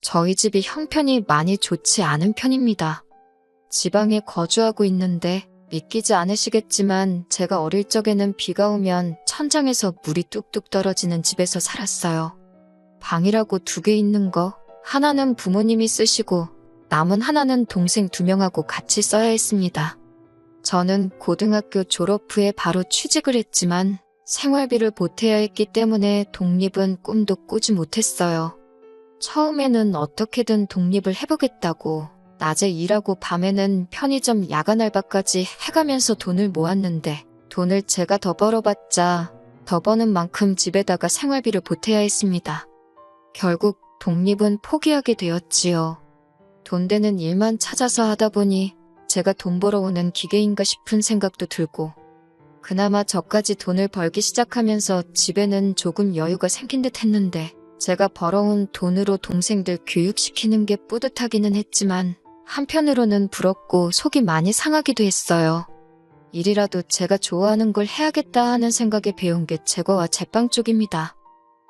저희 집이 형편이 많이 좋지 않은 편입니다. 지방에 거주하고 있는데 믿기지 않으시겠지만 제가 어릴 적에는 비가 오면 천장에서 물이 뚝뚝 떨어지는 집에서 살았어요. 방이라고 2개 있는 거, 하나는 부모님이 쓰시고 남은 하나는 동생 2명하고 같이 써야 했습니다. 저는 고등학교 졸업 후에 바로 취직을 했지만 생활비를 보태야 했기 때문에 독립은 꿈도 꾸지 못했어요. 처음에는 어떻게든 독립을 해보겠다고 낮에 일하고 밤에는 편의점 야간 알바까지 해가면서 돈을 모았는데 돈을 제가 더 벌어봤자 더 버는 만큼 집에다가 생활비를 보태야 했습니다. 결국 독립은 포기하게 되었지요. 돈 되는 일만 찾아서 하다 보니 제가 돈 벌어오는 기계인가 싶은 생각도 들고 그나마 저까지 돈을 벌기 시작하면서 집에는 조금 여유가 생긴 듯 했는데 제가 벌어온 돈으로 동생들 교육시키는 게 뿌듯하기는 했지만 한편으로는 부럽고 속이 많이 상하기도 했어요. 일이라도 제가 좋아하는 걸 해야겠다 하는 생각에 배운 게 제과와 제빵 쪽입니다.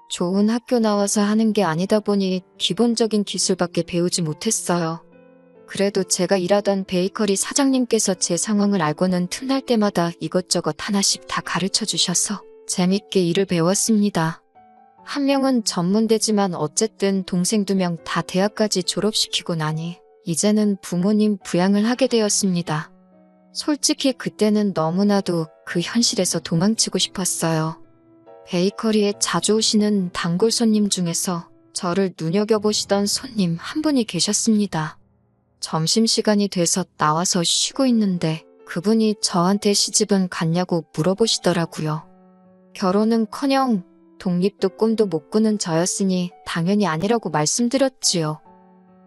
좋은 학교 나와서 하는 게 아니다 보니 기본적인 기술밖에 배우지 못했어요. 그래도 제가 일하던 베이커리 사장님께서 제 상황을 알고는 틈날 때마다 이것저것 하나씩 다 가르쳐 주셔서 재밌게 일을 배웠습니다. 한 명은 전문대지만 어쨌든 동생 2명 다 대학까지 졸업시키고 나니 이제는 부모님 부양을 하게 되었습니다. 솔직히 그때는 너무나도 그 현실에서 도망치고 싶었어요. 베이커리에 자주 오시는 단골 손님 중에서 저를 눈여겨보시던 손님 한 분이 계셨습니다. 점심시간이 돼서 나와서 쉬고 있는데 그분이 저한테 시집은 갔냐고 물어보시더라고요. 결혼은커녕 독립도 꿈도 못 꾸는 저였으니 당연히 아니라고 말씀드렸지요.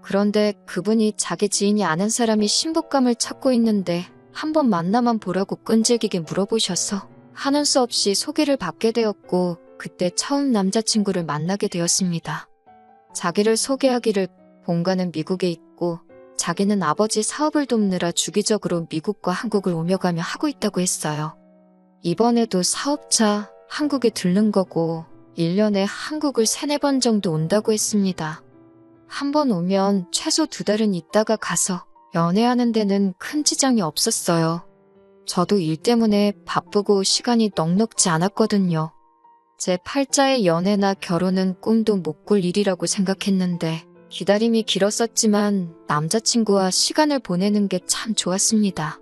그런데 그분이 자기 지인이 아는 사람이 신부감을 찾고 있는데 한번 만나만 보라고 끈질기게 물어보셔서 하는 수 없이 소개를 받게 되었고 그때 처음 남자친구를 만나게 되었습니다. 자기를 소개하기를 본가는 미국에 있고 자기는 아버지 사업을 돕느라 주기적으로 미국과 한국을 오며 가며 하고 있다고 했어요. 이번에도 사업차 한국에 들른 거고 1년에 한국을 3-4번 정도 온다고 했습니다. 한 번 오면 최소 2달은 있다가 가서 연애하는 데는 큰 지장이 없었어요. 저도 일 때문에 바쁘고 시간이 넉넉지 않았거든요. 제 팔자의 연애나 결혼은 꿈도 못 꿀 일이라고 생각했는데 기다림이 길었었지만 남자친구와 시간을 보내는 게 참 좋았습니다.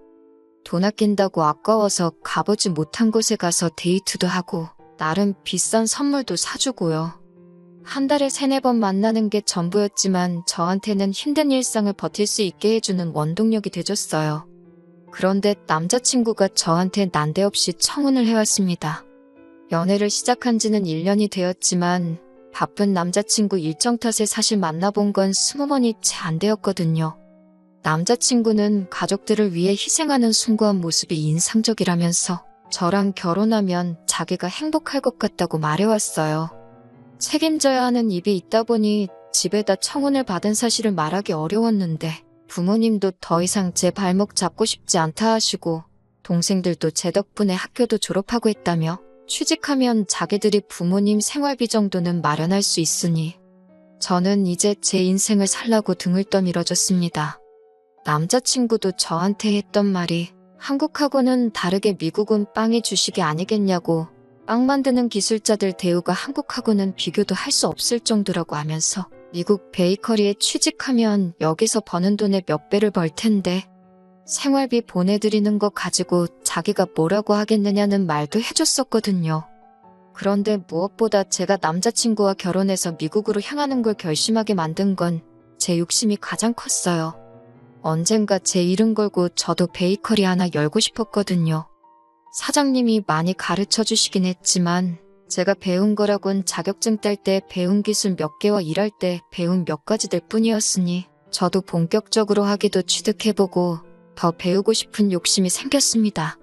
돈 아낀다고 아까워서 가보지 못한 곳에 가서 데이트도 하고 나름 비싼 선물도 사주고요. 한 달에 3-4번 만나는 게 전부였지만 저한테는 힘든 일상을 버틸 수 있게 해주는 원동력이 돼줬어요. 그런데 남자친구가 저한테 난데없이 청혼을 해왔습니다. 연애를 시작한 지는 1년이 되었지만 바쁜 남자친구 일정 탓에 사실 만나본 건 20번이 채 안 되었거든요. 남자친구는 가족들을 위해 희생하는 숭고한 모습이 인상적이라면서 저랑 결혼하면 자기가 행복할 것 같다고 말해왔어요. 책임져야 하는 입이 있다 보니 집에다 청혼을 받은 사실을 말하기 어려웠는데 부모님도 더 이상 제 발목 잡고 싶지 않다 하시고 동생들도 제 덕분에 학교도 졸업하고 했다며 취직하면 자기들이 부모님 생활비 정도는 마련할 수 있으니 저는 이제 제 인생을 살라고 등을 떠밀어줬습니다. 남자친구도 저한테 했던 말이 한국하고는 다르게 미국은 빵이 주식이 아니겠냐고 빵 만드는 기술자들 대우가 한국하고는 비교도 할 수 없을 정도라고 하면서 미국 베이커리에 취직하면 여기서 버는 돈의 몇 배를 벌 텐데 생활비 보내드리는 거 가지고 자기가 뭐라고 하겠느냐는 말도 해줬었거든요. 그런데 무엇보다 제가 남자친구와 결혼해서 미국으로 향하는 걸 결심하게 만든 건 제 욕심이 가장 컸어요. 언젠가 제 이름 걸고 저도 베이커리 하나 열고 싶었거든요. 사장님이 많이 가르쳐 주시긴 했지만 제가 배운 거라곤 자격증 딸 때 배운 기술 몇 개와 일할 때 배운 몇 가지들 뿐이었으니 저도 본격적으로 하기도 취득해보고 더 배우고 싶은 욕심이 생겼습니다.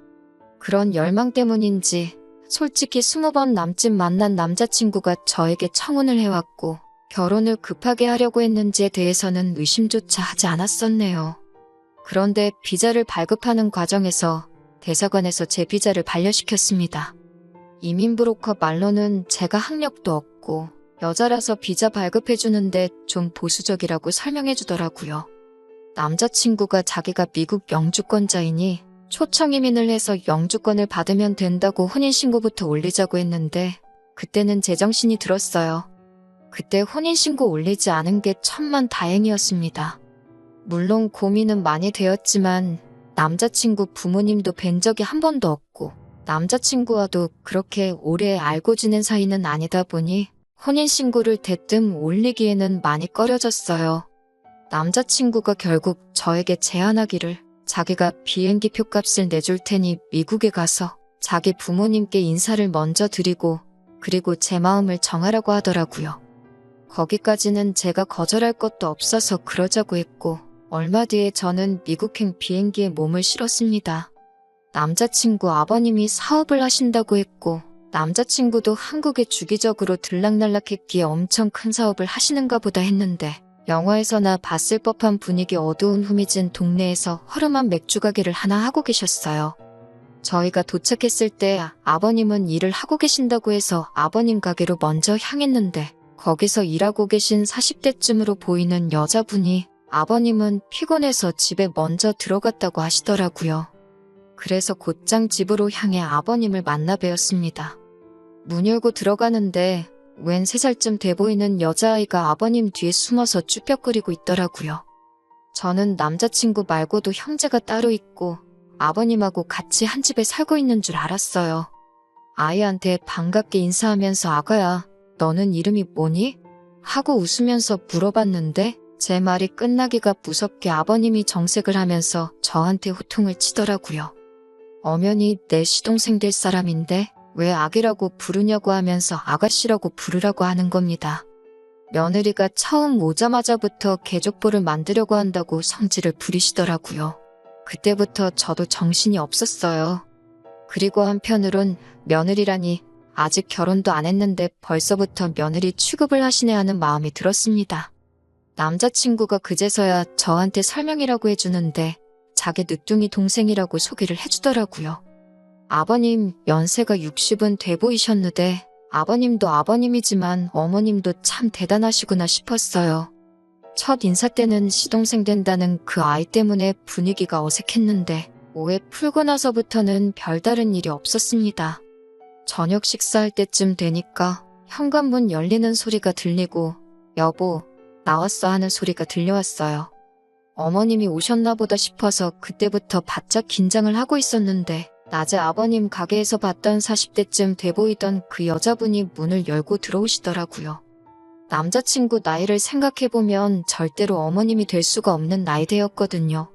그런 열망 때문인지 솔직히 20번 남짓 만난 남자친구가 저에게 청혼을 해왔고 결혼을 급하게 하려고 했는지에 대해서는 의심조차 하지 않았었네요. 그런데 비자를 발급하는 과정에서 대사관에서 제 비자를 반려시켰습니다. 이민 브로커 말로는 제가 학력도 없고 여자라서 비자 발급해주는데 좀 보수적이라고 설명해주더라고요. 남자친구가 자기가 미국 영주권자이니 초청 이민을 해서 영주권을 받으면 된다고 혼인신고부터 올리자고 했는데 그때는 제정신이 들었어요. 그때 혼인신고 올리지 않은 게 천만 다행이었습니다. 물론 고민은 많이 되었지만 남자친구 부모님도 뵌 적이 한 번도 없고 남자친구와도 그렇게 오래 알고 지낸 사이는 아니다 보니 혼인신고를 대뜸 올리기에는 많이 꺼려졌어요. 남자친구가 결국 저에게 제안하기를 자기가 비행기 표값을 내줄 테니 미국에 가서 자기 부모님께 인사를 먼저 드리고 그리고 제 마음을 정하라고 하더라고요. 거기까지는 제가 거절할 것도 없어서 그러자고 했고 얼마 뒤에 저는 미국행 비행기에 몸을 실었습니다. 남자친구 아버님이 사업을 하신다고 했고 남자친구도 한국에 주기적으로 들락날락했기에 엄청 큰 사업을 하시는가 보다 했는데 영화에서나 봤을 법한 분위기 어두운 후미진 동네에서 허름한 맥주 가게를 하나 하고 계셨어요. 저희가 도착했을 때 아버님은 일을 하고 계신다고 해서 아버님 가게로 먼저 향했는데 거기서 일하고 계신 40대쯤으로 보이는 여자분이 아버님은 피곤해서 집에 먼저 들어갔다고 하시더라고요. 그래서 곧장 집으로 향해 아버님을 만나 뵈었습니다. 문 열고 들어가는데 웬 3살쯤 돼 보이는 여자아이가 아버님 뒤에 숨어서 쭈뼛거리고 있더라고요. 저는 남자친구 말고도 형제가 따로 있고 아버님하고 같이 한 집에 살고 있는 줄 알았어요. 아이한테 반갑게 인사하면서 아가야, 너는 이름이 뭐니? 하고 웃으면서 물어봤는데 제 말이 끝나기가 무섭게 아버님이 정색을 하면서 저한테 호통을 치더라고요. 엄연히 내 시동생 될 사람인데 왜 아기라고 부르냐고 하면서 아가씨라고 부르라고 하는 겁니다. 며느리가 처음 오자마자부터 개족보를 만들려고 한다고 성질을 부리시더라고요. 그때부터 저도 정신이 없었어요. 그리고 한편으론 며느리라니 아직 결혼도 안 했는데 벌써부터 며느리 취급을 하시네 하는 마음이 들었습니다. 남자친구가 그제서야 저한테 설명이라고 해주는데 자기 늦둥이 동생이라고 소개를 해주더라고요. 아버님 연세가 60은 돼 보이셨는데 아버님도 아버님이지만 어머님도 참 대단하시구나 싶었어요. 첫 인사 때는 시동생 된다는 그 아이 때문에 분위기가 어색했는데 오해 풀고 나서부터는 별다른 일이 없었습니다. 저녁 식사할 때쯤 되니까 현관문 열리는 소리가 들리고 여보, 나왔어 하는 소리가 들려왔어요. 어머님이 오셨나 보다 싶어서 그때부터 바짝 긴장을 하고 있었는데 낮에 아버님 가게에서 봤던 40대쯤 돼 보이던 그 여자분이 문을 열고 들어오시더라고요. 남자친구 나이를 생각해보면 절대로 어머님이 될 수가 없는 나이대였거든요.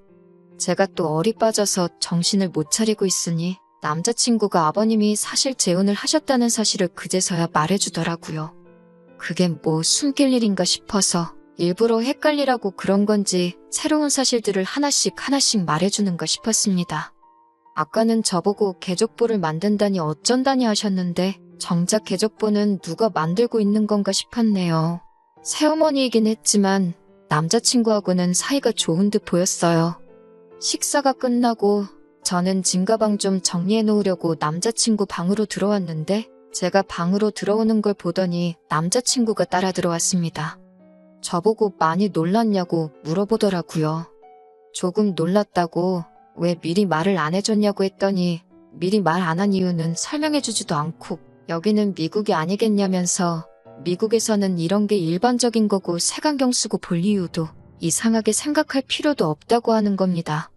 제가 또 어리 빠져서 정신을 못 차리고 있으니 남자친구가 아버님이 사실 재혼을 하셨다는 사실을 그제서야 말해주더라고요. 그게 뭐 숨길 일인가 싶어서 일부러 헷갈리라고 그런 건지 새로운 사실들을 하나씩 말해주는가 싶었습니다. 아까는 저보고 개족보를 만든다니 어쩐다니 하셨는데 정작 개족보는 누가 만들고 있는 건가 싶었네요. 새어머니이긴 했지만 남자친구하고는 사이가 좋은 듯 보였어요. 식사가 끝나고 저는 짐가방 좀 정리해 놓으려고 남자친구 방으로 들어왔는데 제가 방으로 들어오는 걸 보더니 남자친구가 따라 들어왔습니다. 저보고 많이 놀랐냐고 물어보더라고요. 조금 놀랐다고 왜 미리 말을 안 해줬냐고 했더니 미리 말 안 한 이유는 설명해주지도 않고 여기는 미국이 아니겠냐면서 미국에서는 이런 게 일반적인 거고 색안경 쓰고 볼 이유도 이상하게 생각할 필요도 없다고 하는 겁니다.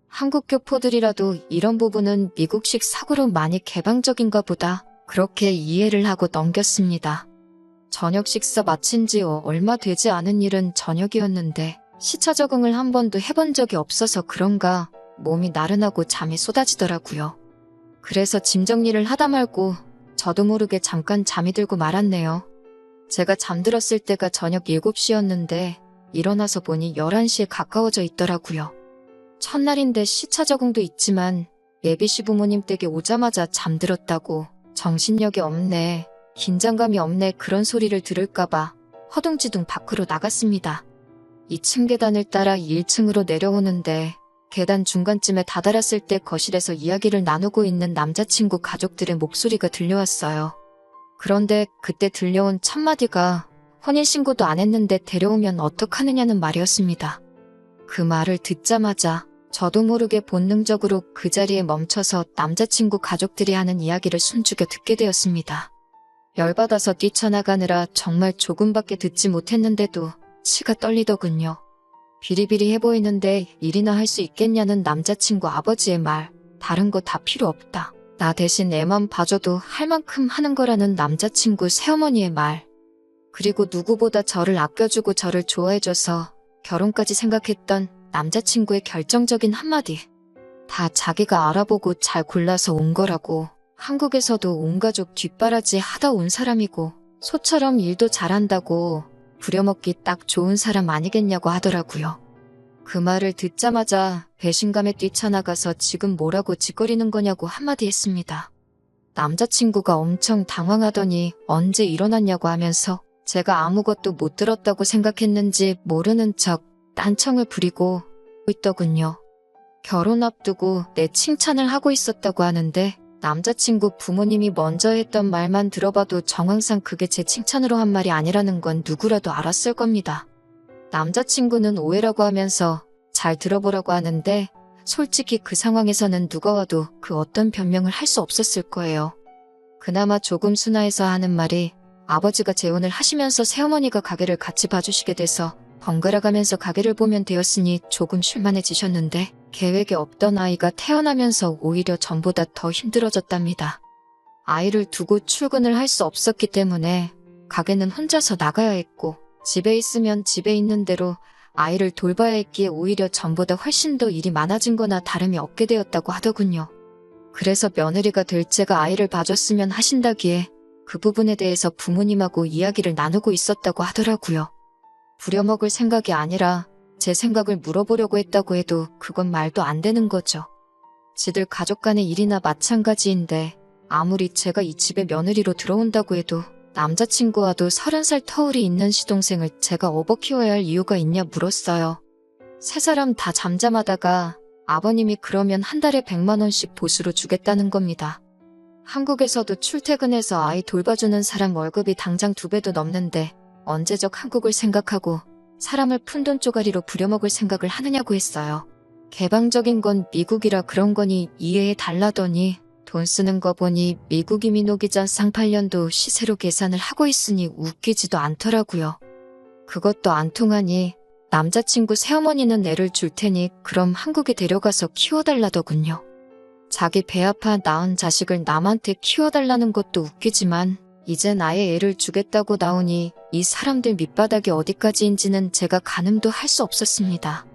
한국 교포들이라도 이런 부분은 미국식 사고로 많이 개방적인가 보다 그렇게 이해를 하고 넘겼습니다. 저녁 식사 마친 지 얼마 되지 않은 일은 저녁이었는데 시차 적응을 한 번도 해본 적이 없어서 그런가 몸이 나른하고 잠이 쏟아지더라고요. 그래서 짐 정리를 하다 말고 저도 모르게 잠깐 잠이 들고 말았네요. 제가 잠들었을 때가 저녁 7시였는데 일어나서 보니 11시에 가까워져 있더라고요. 첫날인데 시차 적응도 있지만 예비 시부모님 댁에 오자마자 잠들었다고 정신력이 없네, 긴장감이 없네 그런 소리를 들을까봐 허둥지둥 밖으로 나갔습니다. 2층 계단을 따라 1층으로 내려오는데 계단 중간쯤에 다다랐을 때 거실에서 이야기를 나누고 있는 남자친구 가족들의 목소리가 들려왔어요. 그런데 그때 들려온 첫마디가 혼인신고도 안 했는데 데려오면 어떡하느냐는 말이었습니다. 그 말을 듣자마자 저도 모르게 본능적으로 그 자리에 멈춰서 남자친구 가족들이 하는 이야기를 숨죽여 듣게 되었습니다. 열받아서 뛰쳐나가느라 정말 조금밖에 듣지 못했는데도 치가 떨리더군요. 비리비리해 보이는데 일이나 할 수 있겠냐는 남자친구 아버지의 말, 다른 거 다 필요 없다. 나 대신 애만 봐줘도 할 만큼 하는 거라는 남자친구 새어머니의 말, 그리고 누구보다 저를 아껴주고 저를 좋아해줘서 결혼까지 생각했던 남자친구의 결정적인 한마디. 다 자기가 알아보고 잘 골라서 온 거라고. 한국에서도 온 가족 뒷바라지 하다 온 사람이고 소처럼 일도 잘한다고 부려먹기 딱 좋은 사람 아니겠냐고 하더라고요. 그 말을 듣자마자 배신감에 뛰쳐나가서 지금 뭐라고 짓거리는 거냐고 한마디 했습니다. 남자친구가 엄청 당황하더니 언제 일어났냐고 하면서 제가 아무것도 못 들었다고 생각했는지 모르는 척 딴청을 부리고 있더군요. 결혼 앞두고 내 칭찬을 하고 있었다고 하는데 남자친구 부모님이 먼저 했던 말만 들어봐도 정황상 그게 제 칭찬으로 한 말이 아니라는 건 누구라도 알았을 겁니다. 남자친구는 오해라고 하면서 잘 들어보라고 하는데 솔직히 그 상황에서는 누가 와도 그 어떤 변명을 할 수 없었을 거예요. 그나마 조금 순화해서 하는 말이 아버지가 재혼을 하시면서 새어머니가 가게를 같이 봐주시게 돼서 번갈아 가면서 가게를 보면 되었으니 조금 쉴만해지셨는데 계획에 없던 아이가 태어나면서 오히려 전보다 더 힘들어졌답니다. 아이를 두고 출근을 할 수 없었기 때문에 가게는 혼자서 나가야 했고 집에 있으면 집에 있는 대로 아이를 돌봐야 했기에 오히려 전보다 훨씬 더 일이 많아진 거나 다름이 없게 되었다고 하더군요. 그래서 며느리가 될 제가 아이를 봐줬으면 하신다기에 그 부분에 대해서 부모님하고 이야기를 나누고 있었다고 하더라고요. 부려먹을 생각이 아니라 제 생각을 물어보려고 했다고 해도 그건 말도 안 되는 거죠. 지들 가족 간의 일이나 마찬가지인데 아무리 제가 이 집에 며느리로 들어온다고 해도 남자친구와도 30살 터울이 있는 시동생을 제가 업어 키워야 할 이유가 있냐 물었어요. 세 사람 다 잠잠하다가 아버님이 그러면 한 달에 100만 원씩 보수로 주겠다는 겁니다. 한국에서도 출퇴근해서 아이 돌봐주는 사람 월급이 당장 2배도 넘는데 언제적 한국을 생각하고 사람을 푼돈 쪼가리로 부려먹을 생각을 하느냐고 했어요. 개방적인 건 미국이라 그런 거니 이해해 달라더니 돈 쓰는 거 보니 미국 이민 오기 전 상팔년도 시세로 계산을 하고 있으니 웃기지도 않더라고요. 그것도 안 통하니 남자친구 새어머니는 애를 줄 테니 그럼 한국에 데려가서 키워달라더군요. 자기 배 아파 낳은 자식을 남한테 키워달라는 것도 웃기지만 이제 나의 애를 주겠다고 나오니 이 사람들 밑바닥이 어디까지인지는 제가 가늠도 할 수 없었습니다.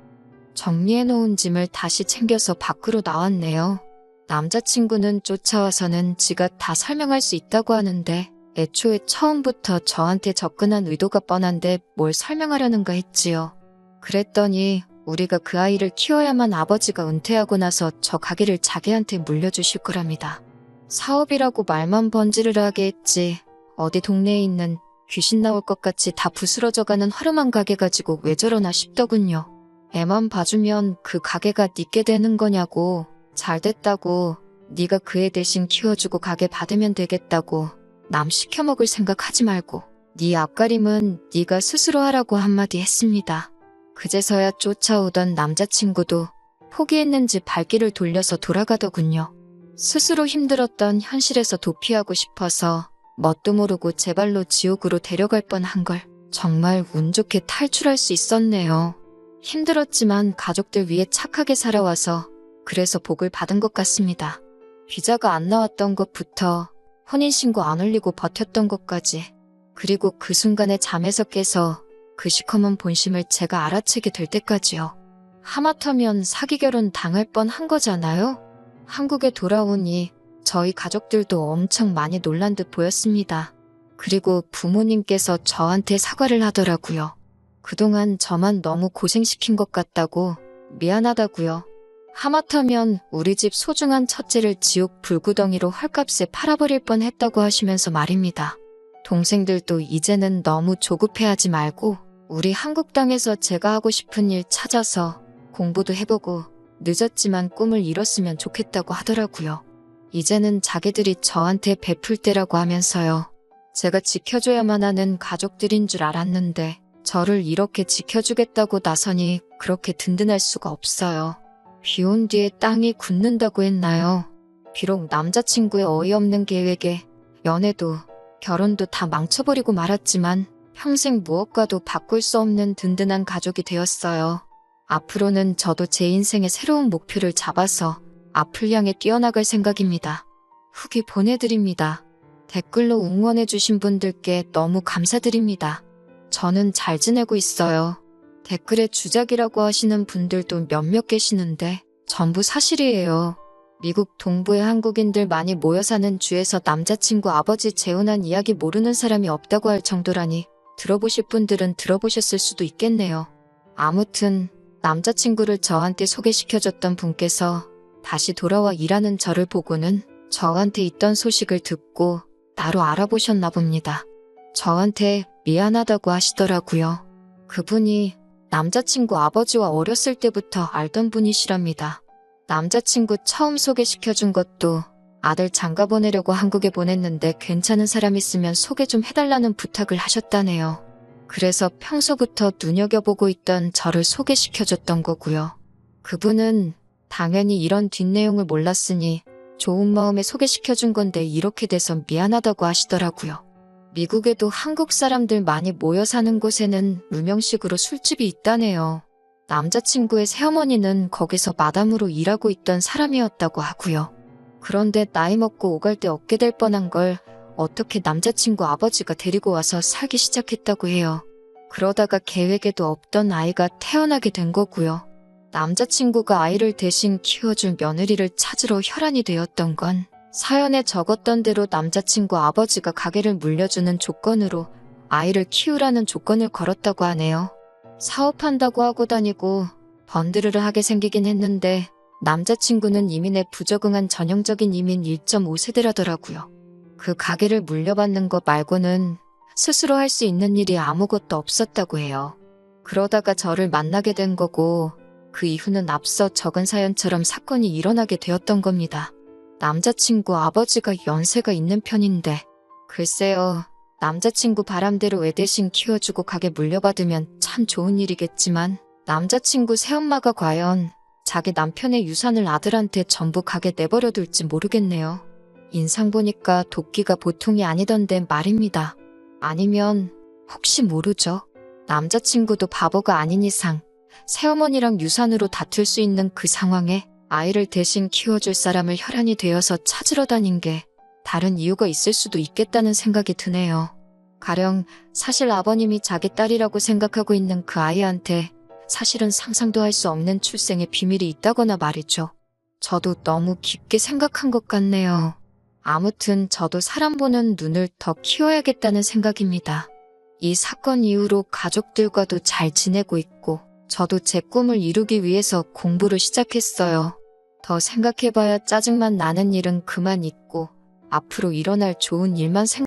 정리해놓은 짐을 다시 챙겨서 밖으로 나왔네요. 남자친구는 쫓아와서는 지가 다 설명할 수 있다고 하는데 애초에 처음부터 저한테 접근한 의도가 뻔한데 뭘 설명하려는가 했지요. 그랬더니 우리가 그 아이를 키워야만 아버지가 은퇴하고 나서 저 가게를 자기한테 물려주실 거랍니다. 사업이라고 말만 번지르르하게 했지 어디 동네에 있는 귀신 나올 것 같이 다 부스러져가는 화름한 가게 가지고 왜 저러나 싶더군요. 애만 봐주면 그 가게가 니께 되는 거냐고. 잘됐다고. 네가 그 애 대신 키워주고 가게 받으면 되겠다고. 남 시켜먹을 생각하지 말고. 네 앞가림은 네가 스스로 하라고 한마디 했습니다. 그제서야 쫓아오던 남자친구도 포기했는지 발길을 돌려서 돌아가더군요. 스스로 힘들었던 현실에서 도피하고 싶어서 뭣도 모르고 제 발로 지옥으로 데려갈 뻔한 걸 정말 운 좋게 탈출할 수 있었네요. 힘들었지만 가족들 위해 착하게 살아와서 그래서 복을 받은 것 같습니다. 비자가 안 나왔던 것부터 혼인신고 안 올리고 버텼던 것까지 그리고 그 순간에 잠에서 깨서 그 시커먼 본심을 제가 알아채게 될 때까지요. 하마터면 사기 결혼 당할 뻔한 거잖아요. 한국에 돌아오니 저희 가족들도 엄청 많이 놀란 듯 보였습니다. 그리고 부모님께서 저한테 사과를 하더라고요. 그동안 저만 너무 고생시킨 것 같다고 미안하다고요. 하마터면 우리 집 소중한 첫째를 지옥 불구덩이로 헐값에 팔아버릴 뻔했다고 하시면서 말입니다. 동생들도 이제는 너무 조급해하지 말고 우리 한국 땅에서 제가 하고 싶은 일 찾아서 공부도 해보고 늦었지만 꿈을 이뤘으면 좋겠다고 하더라고요. 이제는 자기들이 저한테 베풀 때라고 하면서요. 제가 지켜줘야만 하는 가족들인 줄 알았는데 저를 이렇게 지켜주겠다고 나서니 그렇게 든든할 수가 없어요. 비 온 뒤에 땅이 굳는다고 했나요? 비록 남자친구의 어이없는 계획에 연애도 결혼도 다 망쳐버리고 말았지만 평생 무엇과도 바꿀 수 없는 든든한 가족이 되었어요. 앞으로는 저도 제 인생의 새로운 목표를 잡아서 앞을 향해 뛰어나갈 생각입니다. 후기 보내드립니다. 댓글로 응원해주신 분들께 너무 감사드립니다. 저는 잘 지내고 있어요. 댓글에 주작이라고 하시는 분들도 몇몇 계시는데 전부 사실이에요. 미국 동부의 한국인들 많이 모여 사는 주에서 남자친구 아버지 재혼한 이야기 모르는 사람이 없다고 할 정도라니 들어보실 분들은 들어보셨을 수도 있겠네요. 아무튼 남자친구를 저한테 소개시켜줬던 분께서 다시 돌아와 일하는 저를 보고는 저한테 있던 소식을 듣고 나로 알아보셨나 봅니다. 저한테 미안하다고 하시더라고요. 그분이 남자친구 아버지와 어렸을 때부터 알던 분이시랍니다. 남자친구 처음 소개시켜준 것도 아들 장가 보내려고 한국에 보냈는데 괜찮은 사람 있으면 소개 좀 해달라는 부탁을 하셨다네요. 그래서 평소부터 눈여겨보고 있던 저를 소개시켜줬던 거고요. 그분은 당연히 이런 뒷내용을 몰랐으니 좋은 마음에 소개시켜준 건데 이렇게 돼서 미안하다고 하시더라고요. 미국에도 한국 사람들 많이 모여 사는 곳에는 무명식으로 술집이 있다네요. 남자친구의 새어머니는 거기서 마담으로 일하고 있던 사람이었다고 하고요. 그런데 나이 먹고 오갈 데 없게 될 뻔한 걸 어떻게 남자친구 아버지가 데리고 와서 살기 시작했다고 해요. 그러다가 계획에도 없던 아이가 태어나게 된 거고요. 남자친구가 아이를 대신 키워줄 며느리를 찾으러 혈안이 되었던 건 사연에 적었던 대로 남자친구 아버지가 가게를 물려주는 조건으로 아이를 키우라는 조건을 걸었다고 하네요. 사업한다고 하고 다니고 번드르르 하게 생기긴 했는데 남자친구는 이민에 부적응한 전형적인 이민 1.5세대라더라고요. 그 가게를 물려받는 것 말고는 스스로 할 수 있는 일이 아무것도 없었다고 해요. 그러다가 저를 만나게 된 거고 그 이후는 앞서 적은 사연처럼 사건이 일어나게 되었던 겁니다. 남자친구 아버지가 연세가 있는 편인데 글쎄요. 남자친구 바람대로 애 대신 키워주고 가게 물려받으면 참 좋은 일이겠지만 남자친구 새엄마가 과연 자기 남편의 유산을 아들한테 전부 가게 내버려둘지 모르겠네요. 인상 보니까 도끼가 보통이 아니던데 말입니다. 아니면 혹시 모르죠. 남자친구도 바보가 아닌 이상 새어머니랑 유산으로 다툴 수 있는 그 상황에 아이를 대신 키워줄 사람을 혈안이 되어서 찾으러 다닌 게 다른 이유가 있을 수도 있겠다는 생각이 드네요. 가령 사실 아버님이 자기 딸이라고 생각하고 있는 그 아이한테 사실은 상상도 할 수 없는 출생의 비밀이 있다거나 말이죠. 저도 너무 깊게 생각한 것 같네요. 아무튼 저도 사람 보는 눈을 더 키워야겠다는 생각입니다. 이 사건 이후로 가족들과도 잘 지내고 있고 저도 제 꿈을 이루기 위해서 공부를 시작했어요. 더 생각해봐야 짜증만 나는 일은 그만 있고 앞으로 일어날 좋은 일만